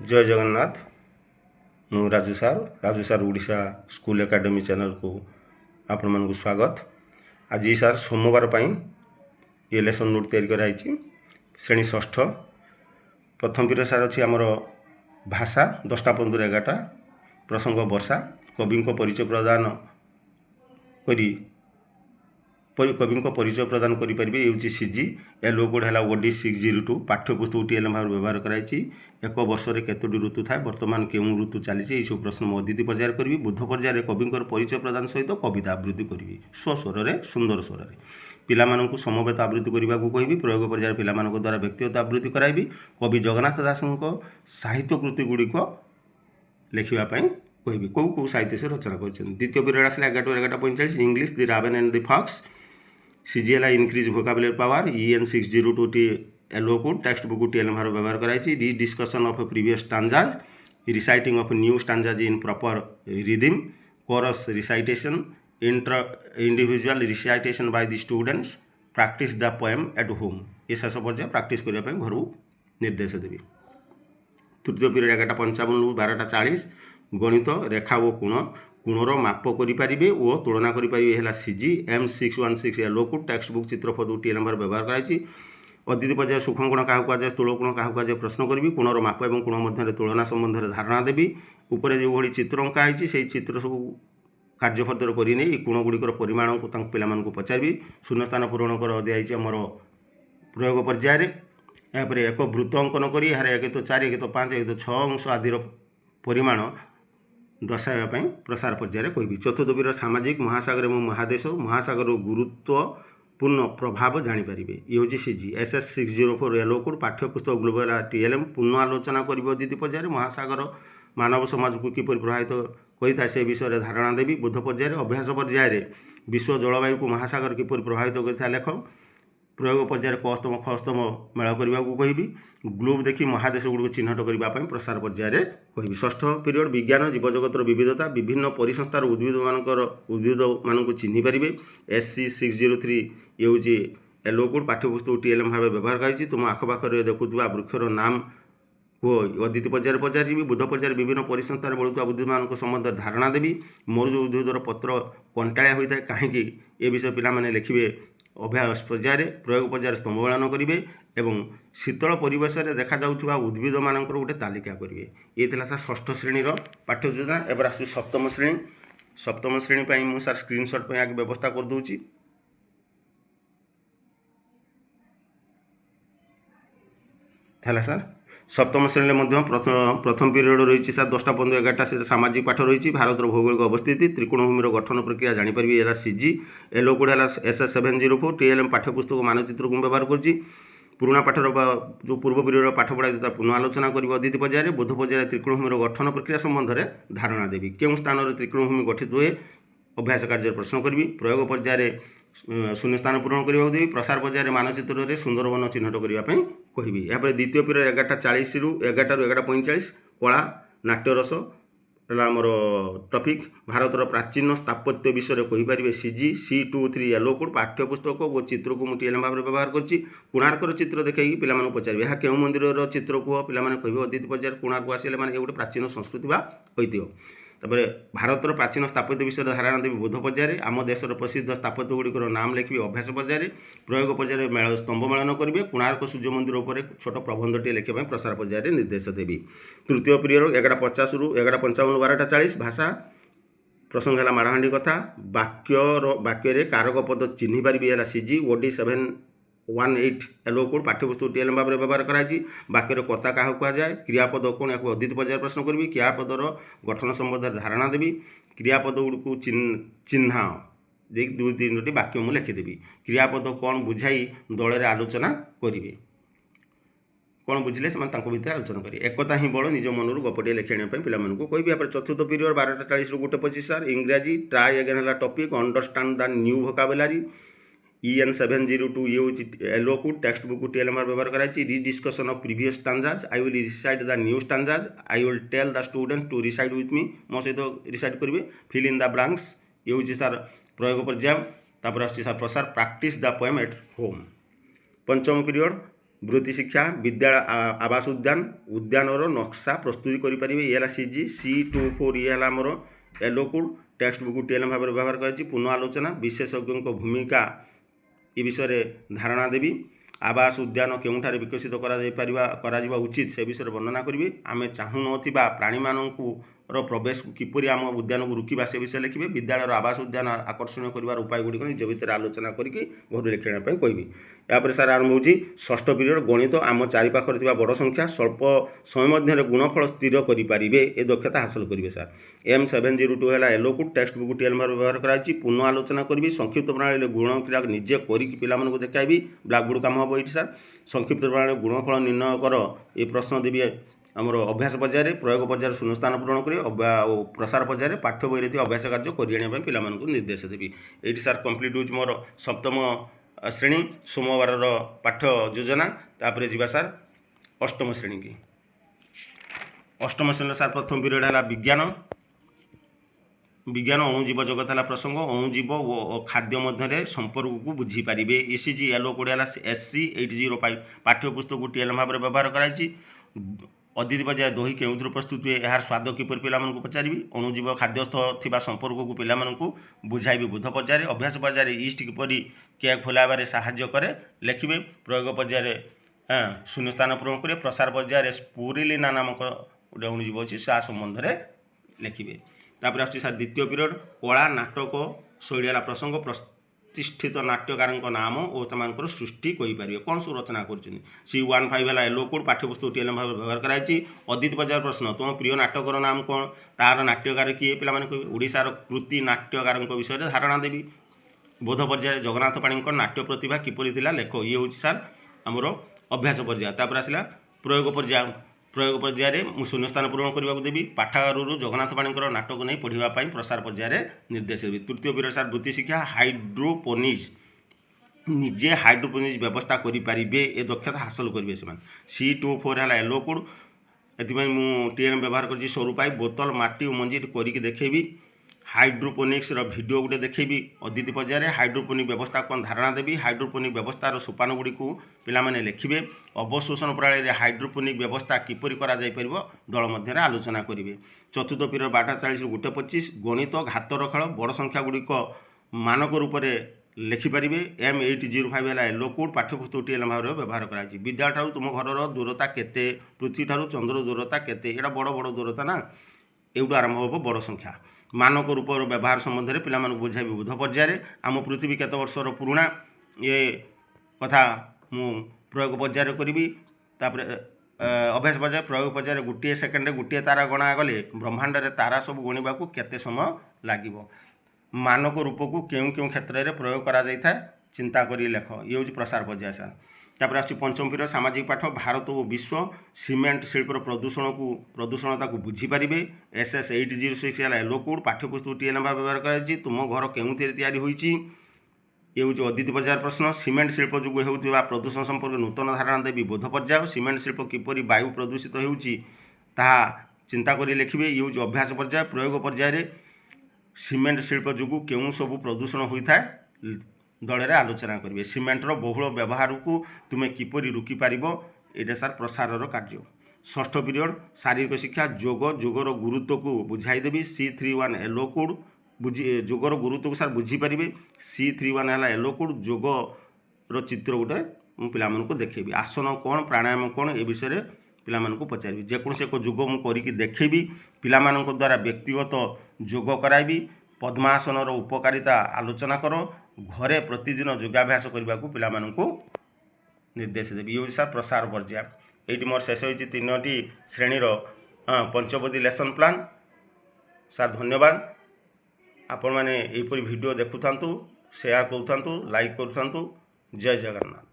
जय जगन्नाथ। मु राजू सार ओडिशा स्कूल एकेडमी चैनल को आपण मानक स्वागत। आज सार सोमवार ये लेसन नोट तैयारी कराई श्रेणी षष्ठ प्रथम पीरियड सार अच्छी आमर भाषा 10टा 15 11टा प्रसंग वर्षा कवि परिचय प्रदान करी कवि परिचय प्रदान करेंगे ये सीजी ए लो कोड है ओडी 602 पाठ्यपुस्तक टीएलएम भाव व्यवहार कराई। एक वर्ष में केतोटी ऋतु थाए बर्तमान केउं ऋतु चली सब प्रश्न मो अदिति पर्यायर करी। बुध पर्यायर कवि परिचय प्रदान सहित कविता आवृत्ति करी स्वस्वर में सुंदर स्वर में पिलामानंकु समवेत आवृत्ति करने को कहबी। प्रयोग पर्यायर पिलामानंक द्वारा व्यक्तिगत आवृत्ति कराइबी। कवि जगन्नाथ दासଙ୍କ साहित्य कृति गुड़िक लिखापी कहबी कौ साहित्य से रचना कर। द्वितीय पीरियड आसला 11:45 English the raven and the fox CGL increase vocabulary power EN 602 T LO code textbook TLM भाव व्यवहार कराई। री discussion of previous stanzas reciting of new stanzas in proper rhythm chorus recitation individual recitation by the students practice the poem at home ये शेष पर्याय practice करने घर निर्देश देवी। तृतीय पीरियड 11:55 12:40 गणित रेखा और कोणर माप करें और तुलना करें CG M616 LO code textbook चित्रफद टीएलएम भाव व्यवहार कराई। अदिति पर्याय सूक्ष्म कोण क्या कहुए स्थूल कोण क्या कहुए प्रश्न करी कोणर माप और कोण मध्य तुलना संबंध में धारणा देवी। ऊपर जो भाई चित्र अंका है से चित्र सब कार्यफदर करने कोण गुड़िकर परिमाण को पिला पचारि। शून्यस्थान पूरण कर दिखाई आमर प्रयोग पर्यायर यापर एक वृत्त अंकन कर यार 1 तो 4 1 तो 5 1 तो 6 अंश आदि परिमाण दर्शाइवाई प्रसार पर्यायर कहबी। चतुर्थ पीरियड सामाजिक महासागर और महादेश महासागर गुरुत्वपूर्ण प्रभाव जानीपर ये हूँ सीजी SS 604 एलो कोड पाठ्यपुस्तक ग्लोबल टीएलएम पुनः आलोचना कर। अदिति पर्यायर महासागर मानव समाज को किपर प्रभावित करता से विषय धारणा देवी। बुध पर्यायर अभ्यास पर्यायर विश्व जलवायु को महासागर किपर प्रभावित करता लेख। प्रयोग पर्यायर कस्तम खस्तम मेल करने को कहबी। ग्लोब देखी महादेश गुड़िक चिन्हट करने प्रसार पर्यायर कहबी। षष्ठ पीरियड विज्ञान जीवजगतर विविधता विभिन्न परिसंस्थार उद्भिद मान चिन्ह पारे। SC 603 ये हूँ एलो कोड पाठ्यपुस्तक टीएलएम भाव व्यवहार कराई। तुम आखपाखे देखुवा वृक्षर नाम को अदिति पर्यायर पचारि। बुध पर्यायर विभिन्न परिसंस्थार बढ़ुवा उद्भिद मान संबंध धारणा देवी। मोर जो उद्भिदर पत्र कंटाया होता है कहीं ये विषय पिलाने लिखे अभ्यास पर्यायर। प्रयोग पर्यायर स्तंभ मेलन करेंगे एवं शीतल परिवेश में देखा जाउथुवा उद्भिद मानकर गोटे तालिका करेंगे। ये था षष्ठ श्रेणी पाठ्य योजना। एवं आस सप्तम श्रेणी मु सार स्क्रीनशॉट आगे व्यवस्था कर दूची। है सर सप्तम श्रेणी में प्रथम पीरियड रही सर 10टा 15 11टा से सामाजिक पाठ रही। भारत भौगोलिक अवस्थिति त्रिकोणभूमि गठन प्रक्रिया जानीपर सीजी एलो कोड है SS 704 टीएलएम पाठ्यपुस्तक मानचित्र को व्यवहार कर। पुराणा पाठर जो पूर्व पीरियड पाठ पढ़ाई पुनः आलोचना कर। अदिति पर्यायर बुध पर्यायर त्रिकोणभूमि गठन प्रक्रिया संबंध में धारणा देवी। क्यों स्थान में त्रिकोणभूमि गठित हुए अभ्यास कार्य प्रश्न करी। प्रयोग पर्यायर शून्यस्थान पूरण करने देवी। प्रसार पर्यायर मानचित्र में सुंदरवन चिन्हट करने कहबी। यापर द्वितीय पीरियड 11:40 रु 11:45 कला नाट्यरस आमर टपिक भारतर प्राचीन स्थापत्य विषय कहीपर। सीजी C23 एलो कोड पाठ्यपुस्तक और चित्र को मुझे भाव में व्यवहार कर। कोणार्कर चित्र देखी पिला पचारे यह क्यों मंदिर चित्र को पिला कह। अदिति पर्यायर कोणार्क आसिले मैंने गोटे प्राचीन संस्कृति व ऐतिह्य। तापर भारतर प्राचीन स्थापत्य विषय धारणा देवी। बुध पर्यायर आम देशर प्रसिद्ध स्थापत्य गुड़िकर नाम लिखी अभ्यास पर्यायर। प्रयोग पर्यायर मेल स्तंभ मेलन करेंगे। कोणार्क सूर्य मंदिर उपर छोट प्रबंधटे लिखापी प्रसार पर्यायर निर्देश देवी। तृतीय पीरियड 11:50 रु 11:55 12:40 भाषा प्रसंग है माड़हांडी कथा वाक्य कारक पद चिन्ह पारि है सीजी OD 718 एलो कोड पाठ्यपुस्तक टीएलएम भाव में व्यवहार कराई। वाक्यर कर्ता क्या कहुए क्रियापद कौन या अदिति पर्यायर प्रश्न करी। क्रियापदर गठन संबंध धारणा देवी। क्रियापद गुड़ चिन्ह दे 2-3टी वाक्य मुझे लिखिदेवी। क्रियापद कौन बुझाई दल में आलोचना करेंगे कौन बुझे से भितर आलोचना करेंगे। एकता ही बड़ निज मनरू गपटे लिखाणी पिला कहबी। यहाँ चतुर्थ पीरियड 12:40 रु 1:25 सार इंग्राजी ट्राई अगेन है topic understand the new vocabulary EN 702 ये हूँ एलो कोड टेक्स्ट बुक टीएलएम व्यवहार कराई। री discussion of previous stanzas I will recite the new stanzas I will tell the student to recite with me मो सहित recite करेंगे। फिल इन द ब्लैंक्स ये हूँ सार प्रयोग पर्याय। तापर आस प्रसार practice the poem at home. पंचम पीरियड ବୃତ୍ତି ଶିକ୍ଷା ବିଦ୍ୟାଳୟ ଆବାସ ଉଦ୍ୟାନର ନକ୍ସା ପ୍ରସ୍ତୁତି କରିପାରିବେ। ଇଏ ହେଲା CG C24। ଇଏ ହେଲା ଆମର yellow code text book TLM ଭାବରେ ବ୍ୟବହାର କରାଯାଇଛି। ପୁନଃ ଆଲୋଚନା ବିଶେଷଜ୍ଞଙ୍କ ଭୂମିକା ଏ ବିଷୟରେ ଧାରଣା ଦେବି। ଆବାସ ଉଦ୍ୟାନ କେଉଁଠାରେ ବିକଶିତ କରାଯିବା ଉଚିତ ସେ ବିଷୟରେ ବର୍ଣ୍ଣନା କରିବି। ଆମେ ଚାହୁଁନଥିବା ପ୍ରାଣୀମାନଙ୍କର ପ୍ରବେଶକୁ କିପରି ଆମ ଉଦ୍ୟାନକୁ ରୋକିବା ସେ ବିଷୟରେ ଲେଖିବେ। ବିଦ୍ୟାଳୟର ଆବାସ ଉଦ୍ୟାନ ଆକର୍ଷଣୀୟ କରିବାର ଉପାୟଗୁଡ଼ିକ ନିଜ ଭିତରେ ଆଲୋଚନା କରିକି ଘରୁ ଲେଖି ଆଣିବା ପାଇଁ କହିବି। ଏହାପରେ ସାର୍ ଆରମ୍ଭ ହେଉଛି ଷଷ୍ଠ ପିରିୟଡ଼ ଗଣିତ। ଆମ ଚାରିପାଖରେ ଥିବା ବଡ଼ ସଂଖ୍ୟା ସ୍ୱଳ୍ପ ସମୟ ମଧ୍ୟରେ ଗୁଣଫଳ ସ୍ଥିର କରିପାରିବେ ଏ ଦକ୍ଷତା ହାସଲ କରିବେ ସାର୍। M702 ହେଲା yellow code text book TLM ଭାବରେ ବ୍ୟବହାର କରାଯାଇଛି। ପୁନଃ ଆଲୋଚନା କରିବି। ସଂକ୍ଷିପ୍ତ ପ୍ରଣାଳୀରେ ଗୁଣ କ୍ରିୟା ନିଜେ କରିକି ପିଲାମାନଙ୍କୁ ଦେଖାଇବି। ବ୍ଲାକବୋର୍ଡ଼ କାମ ହେବ ଏଇଠି ସାର୍। ସଂକ୍ଷିପ୍ତ ପ୍ରଣାଳୀରେ ଗୁଣଫଳ ନିର୍ଣ୍ଣୟ କର ଏ ପ୍ରଶ୍ନ ଦେବି ଆମର ଅଭ୍ୟାସ ପର୍ଯ୍ୟାୟରେ, ପ୍ରୟୋଗ ପର୍ଯ୍ୟାୟରେ ଶୂନ୍ୟସ୍ଥାନ ପୂରଣ କରି ଆଉ ପ୍ରସାର ପର୍ଯ୍ୟାୟରେ ପାଠ୍ୟ ବହିରେ ଥିବା ଅଭ୍ୟାସ କାର୍ଯ୍ୟ କରି ଆଣିବା ପାଇଁ ପିଲାମାନଙ୍କୁ ନିର୍ଦ୍ଦେଶ ଦେବି। ଏଇଠି ସାର୍ କମ୍ପ୍ଲିଟ୍ ହେଉଛି ମୋର ସପ୍ତମ ଶ୍ରେଣୀ ସୋମବାରର ପାଠ୍ୟ ଯୋଜନା। ତାପରେ ଯିବା ସାର୍ ଅଷ୍ଟମ ଶ୍ରେଣୀକି। ଅଷ୍ଟମ ଶ୍ରେଣୀର ସାର୍ ପ୍ରଥମ ପିରିୟଡ଼ ହେଲା ବିଜ୍ଞାନ ଅଣୁଜୀବ ଜଗତ ହେଲା ପ୍ରସଙ୍ଗ। ଅଣୁଜୀବ ଓ ଖାଦ୍ୟ ମଧ୍ୟରେ ସମ୍ପର୍କକୁ ବୁଝିପାରିବେ। ECG ୟେଲୋ କୋଡ୍ ହେଲା SC805। ପାଠ୍ୟପୁସ୍ତକକୁ TLM ଭାବରେ ବ୍ୟବହାର କରାଯାଇଛି। ଅଦିତି ପର୍ଯ୍ୟାୟ ଦହି କେଉଁଥିରୁ ପ୍ରସ୍ତୁତ ହୁଏ, ଏହାର ସ୍ୱାଦ କିପରି ପିଲାମାନଙ୍କୁ ପଚାରିବି। ଅଣୁଜୀବ ଖାଦ୍ୟସ୍ଥ ଥିବା ସମ୍ପର୍କକୁ ପିଲାମାନଙ୍କୁ ବୁଝାଇବି ବୁଧ ପର୍ଯ୍ୟାୟରେ। ଅଭ୍ୟାସ ପର୍ଯ୍ୟାୟରେ ଇଷ୍ଟ କିପରି କେକ୍ ଖୋଲାଇବାରେ ସାହାଯ୍ୟ କରେ ଲେଖିବେ। ପ୍ରୟୋଗ ପର୍ଯ୍ୟାୟରେ ଶୂନ୍ୟସ୍ଥାନ ପୂରଣ କରିବେ। ପ୍ରସାର ପର୍ଯ୍ୟାୟରେ ସ୍ପୁରୁଲିନା ନାମକ ଗୋଟେ ଅଣୁଜୀବ ଅଛି ତା ସମ୍ବନ୍ଧରେ ଲେଖିବେ। ତାପରେ ଆସୁଛି ସାର୍ ଦ୍ୱିତୀୟ ପିରିୟଡ଼ କଳା ନାଟକ ଶୈଳୀ ହେଲା ପ୍ରସଙ୍ଗ। ପ୍ରତିଷ୍ଠିତ ନାଟ୍ୟକାରଙ୍କ ନାମ ଓ ସେମାନଙ୍କର ସୃଷ୍ଟି କହିପାରିବେ। କ'ଣ ସବୁ ରଚନା କରିଛନ୍ତି। C15 ହେଲା ୟେଲୋ କୋଡ୍ ପାଠ୍ୟପୁସ୍ତକ TLM ଭାବରେ ବ୍ୟବହାର କରାଯାଇଛି। ଅଦିତି ପର୍ଯ୍ୟାୟ ପ୍ରଶ୍ନ ତୁମ ପ୍ରିୟ ନାଟକର ନାମ କ'ଣ, ତାହାର ନାଟ୍ୟକାର କିଏ ପିଲାମାନେ କହିବେ। ଓଡ଼ିଶାର କୃତି ନାଟ୍ୟକାରଙ୍କ ବିଷୟରେ ଧାରଣା ଦେବି। ବୋଧ ପର୍ଯ୍ୟାୟରେ ଜଗନ୍ନାଥ ପାଣିଙ୍କ ନାଟ୍ୟ ପ୍ରତିଭା କିପରି ଥିଲା ଲେଖ। ଇଏ ହେଉଛି ସାର୍ ଆମର ଅଭ୍ୟାସ ପର୍ଯ୍ୟାୟ। ତାପରେ ଆସିଲା ପ୍ରୟୋଗ ପର୍ଯ୍ୟାୟ। ପ୍ରୟୋଗ ପର୍ଯ୍ୟାୟରେ ମୁଁ ଶୂନ୍ୟସ୍ଥାନ ପୂରଣ କରିବାକୁ ଦେବି। ପାଠାଗାରରୁ ଜଗନ୍ନାଥ ପାଣିଙ୍କର ନାଟକ ନେଇ ପଢ଼ିବା ପାଇଁ ପ୍ରସାର ପର୍ଯ୍ୟାୟରେ ନିର୍ଦ୍ଦେଶ ଦେବି। ତୃତୀୟ ପିରିୟଡ଼ ସାର୍ ବୃତ୍ତି ଶିକ୍ଷା ହାଇଡ୍ରୋପୋନିକ୍ସ ନିଜେ ହାଇଡ୍ରୋପୋନିକ୍ସ ବ୍ୟବସ୍ଥା କରିପାରିବେ ଏ ଦକ୍ଷତା ହାସଲ କରିବେ ସେମାନେ। C24 ହେଲା ୟେଲୋ କୋଡ୍। ଏଥିପାଇଁ ମୁଁ TLM ବ୍ୟବହାର କରିଛି ସରୁ ପାଇପ୍ ବୋତଲ ମାଟି ଓ ମଞ୍ଜି କରିକି ଦେଖେଇବି। ହାଇଡ୍ରୋପୋନିକ୍ସର ଭିଡ଼ିଓ ଗୋଟେ ଦେଖେଇବି। ଅଦିତି ପର୍ଯ୍ୟାୟରେ ହାଇଡ୍ରୋପୋନିକ୍ ବ୍ୟବସ୍ଥା କ'ଣ ଧାରଣା ଦେବି। ହାଇଡ୍ରୋପୋନିକ୍ ବ୍ୟବସ୍ଥାର ସୋପାନ ଗୁଡ଼ିକୁ ପିଲାମାନେ ଲେଖିବେ। ଅବଶୋଷଣ ପ୍ରଣାଳୀରେ ହାଇଡ୍ରୋପୋନିକ୍ ବ୍ୟବସ୍ଥା କିପରି କରାଯାଇପାରିବ ଦଳ ମଧ୍ୟରେ ଆଲୋଚନା କରିବେ। ଚତୁର୍ଥ ପିରିୟଡ଼ 12:40ରୁ 1:25 ଗଣିତ ଘାତର ଖେଳ ବଡ଼ ସଂଖ୍ୟା ଗୁଡ଼ିକ ମାନକ ରୂପରେ ଲେଖିପାରିବେ। M805 ହେଲା ୟେଲୋ କୋଡ୍ ପାଠ୍ୟପୁସ୍ତକ TLM ଭାବରେ ବ୍ୟବହାର କରାଯାଇଛି। ବିଦ୍ୟାଳୟଠାରୁ ତୁମ ଘରର ଦୂରତା କେତେ, ପୃଥିବୀଠାରୁ ଚନ୍ଦ୍ର ଦୂରତା କେତେ, ଏଇଟା ବଡ଼ ବଡ଼ ଦୂରତା ନା, ଏଇଠୁ ଆରମ୍ଭ ହେବ ବଡ଼ ସଂଖ୍ୟା। ମାନକ ରୂପର ବ୍ୟବହାର ସମ୍ବନ୍ଧରେ ପିଲାମାନଙ୍କୁ ବୁଝାଇବି ବୁଧ ପର୍ଯ୍ୟାୟରେ। ଆମ ପୃଥିବୀ କେତେ ବର୍ଷର ପୁରୁଣା ଏ କଥା ମୁଁ ପ୍ରୟୋଗ ପର୍ଯ୍ୟାୟରେ କରିବି। ତାପରେ ଅଭ୍ୟାସ ପର୍ଯ୍ୟାୟ ପ୍ରୟୋଗ ପର୍ଯ୍ୟାୟରେ ଗୋଟିଏ ସେକେଣ୍ଡରେ ଗୋଟିଏ ତାରା ଗଣାଗଲେ ବ୍ରହ୍ମାଣ୍ଡରେ ତାରା ସବୁ ଗଣିବାକୁ କେତେ ସମୟ ଲାଗିବ। ମାନକ ରୂପକୁ କେଉଁ କେଉଁ କ୍ଷେତ୍ରରେ ପ୍ରୟୋଗ କରାଯାଇଥାଏ ଚିନ୍ତା କରି ଲେଖ। ଇଏ ହେଉଛି ପ୍ରସାର ପର୍ଯ୍ୟାୟ ସାର୍। ତାପରେ ଆସୁଛି ପଞ୍ଚମ ପିରିୟଡ଼ ସାମାଜିକ ପାଠ ଭାରତ ଓ ବିଶ୍ୱ ସିମେଣ୍ଟ ଶିଳ୍ପର ପ୍ରଦୂଷଣତାକୁ ବୁଝିପାରିବେ। SS806 ହେଲା ୟେଲୋ କୋଡ୍ ପାଠ୍ୟପୁସ୍ତକ TLM ଭାବରେ ବ୍ୟବହାର କରାଯାଇଛି। ତୁମ ଘର କେଉଁଥିରେ ତିଆରି ହୋଇଛି। ଏ ହେଉଛି ଅଦିତି ପର୍ଯ୍ୟାୟ ପ୍ରଶ୍ନ। ସିମେଣ୍ଟ ଶିଳ୍ପ ଯୋଗୁଁ ହେଉଥିବା ପ୍ରଦୂଷଣ ସମ୍ପର୍କରେ ନୂତନ ଧାରଣା ଦେବି ବୋଧ ପର୍ଯ୍ୟାୟ। ସିମେଣ୍ଟ ଶିଳ୍ପ କିପରି ବାୟୁ ପ୍ରଦୂଷିତ ହେଉଛି ତାହା ଚିନ୍ତା କରି ଲେଖିବେ। ଇଏ ହେଉଛି ଅଭ୍ୟାସ ପର୍ଯ୍ୟାୟ। ପ୍ରୟୋଗ ପର୍ଯ୍ୟାୟରେ ସିମେଣ୍ଟ ଶିଳ୍ପ ଯୋଗୁଁ କେଉଁ ସବୁ ପ୍ରଦୂଷଣ ହୋଇଥାଏ ଦଳରେ ଆଲୋଚନା କରିବେ। ସିମେଣ୍ଟର ବହୁଳ ବ୍ୟବହାରକୁ ତୁମେ କିପରି ରୋକିପାରିବ ଏଇଟା ସାର୍ ପ୍ରସାରର କାର୍ଯ୍ୟ। ଷଷ୍ଠ ପିରିୟଡ଼ ଶାରୀରିକ ଶିକ୍ଷା ଯୋଗର ଗୁରୁତ୍ୱକୁ ବୁଝାଇଦେବି। C31 ୟେଲୋ କୋଡ୍ ଯୋଗର ଗୁରୁତ୍ୱକୁ ସାର୍ ବୁଝିପାରିବେ। C31 ହେଲା ୟେଲୋ କୋଡ୍ ଯୋଗର ଚିତ୍ର ଗୋଟେ ମୁଁ ପିଲାମାନଙ୍କୁ ଦେଖେଇବି। ଆସନ କ'ଣ ପ୍ରାଣାୟାମ କ'ଣ ଏ ବିଷୟରେ ପିଲାମାନଙ୍କୁ ପଚାରିବି। ଯେକୌଣସି ଏକ ଯୋଗ ମୁଁ କରିକି ଦେଖେଇବି। ପିଲାମାନଙ୍କ ଦ୍ୱାରା ବ୍ୟକ୍ତିଗତ ଯୋଗ କରାଇବି। ପଦ୍ମାସନର ଉପକାରିତା ଆଲୋଚନା କର। ଘରେ ପ୍ରତିଦିନ ଯୋଗାଭ୍ୟାସ କରିବାକୁ ପିଲାମାନଙ୍କୁ ନିର୍ଦ୍ଦେଶ ଦେବି। ଇଏ ହେଉଛି ସାର୍ ପ୍ରସାର ପର୍ଯ୍ୟାୟ। ଏଇଠି ମୋର ଶେଷ ହୋଇଛି 3ଟି ଶ୍ରେଣୀର ପଞ୍ଚପଦୀ ଲେସନ୍ ପ୍ଲାନ୍। ସାର୍ ଧନ୍ୟବାଦ। ଆପଣମାନେ ଏହିପରି ଭିଡ଼ିଓ ଦେଖୁଥାନ୍ତୁ, ସେୟାର କରୁଥାନ୍ତୁ, ଲାଇକ୍ କରୁଥାନ୍ତୁ। ଜୟ ଜଗନ୍ନାଥ।